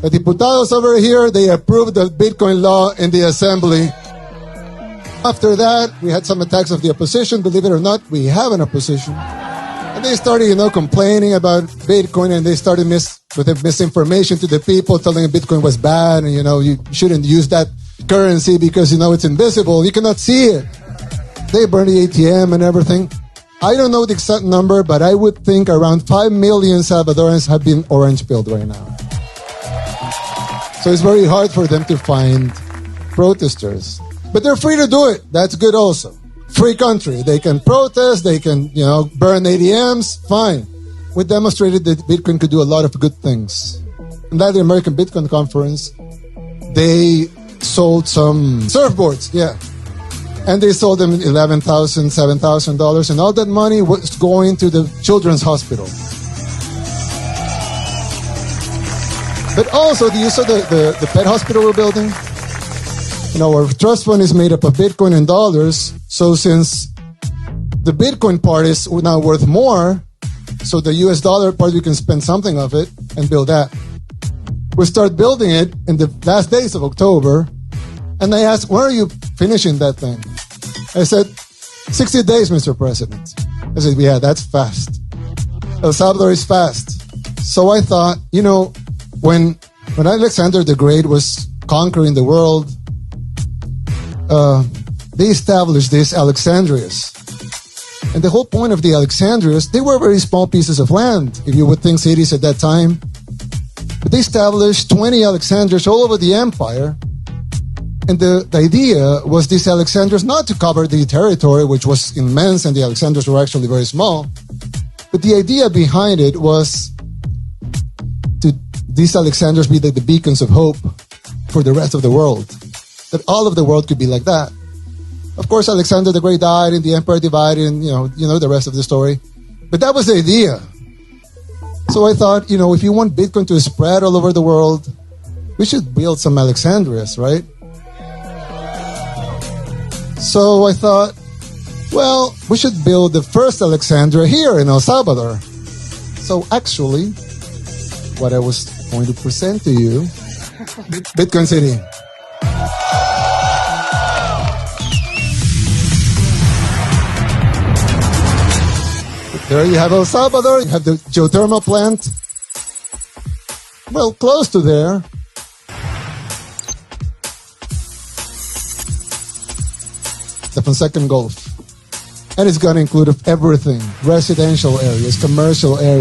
The diputados over here, they approved the Bitcoin law in the assembly. After that, we had some attacks of the opposition. Believe it or not, we have an opposition. And they started, complaining about Bitcoin, and they started with misinformation to the people, telling them Bitcoin was bad, and, you shouldn't use that currency because, it's invisible. You cannot see it. They burned the ATM and everything. I don't know the exact number, but I would think around 5 million Salvadorans have been orange-pilled right now. So it's very hard for them to find protesters. But they're free to do it. That's good also. Free country. They can protest. They can, burn ATMs. Fine. We demonstrated that Bitcoin could do a lot of good things. And at the American Bitcoin Conference, they sold some surfboards. Yeah. And they sold them $11,000, $7,000. And all that money was going to the children's hospital. But also, do you saw the pet hospital we're building? Our trust fund is made up of Bitcoin and dollars. So since the Bitcoin part is now worth more, so the US dollar part, we can spend something of it and build that. We start building it in the last days of October. And I asked, when are you finishing that thing? I said, 60 days, Mr. President. I said, yeah, that's fast. El Salvador is fast. So I thought, when Alexander the Great was conquering the world, they established these Alexandrias. And the whole point of the Alexandrias, they were very small pieces of land, if you would think cities at that time. But they established 20 Alexandrias all over the empire. And the idea was these Alexandrias not to cover the territory, which was immense, and the Alexandrias were actually very small. But the idea behind it was to these Alexandrias be like the beacons of hope for the rest of the world. That all of the world could be like that. Of course, Alexander the Great died, and the empire divided, and you know the rest of the story. But that was the idea. So I thought, if you want Bitcoin to spread all over the world, we should build some Alexandrias, right? So I thought, well, we should build the first Alexandria here in El Salvador. So actually, what I was going to present to you, Bitcoin City. There you have El Salvador, you have the geothermal plant. Well, close to there. The Fonseca Gulf. And it's going to include everything, residential areas, commercial areas.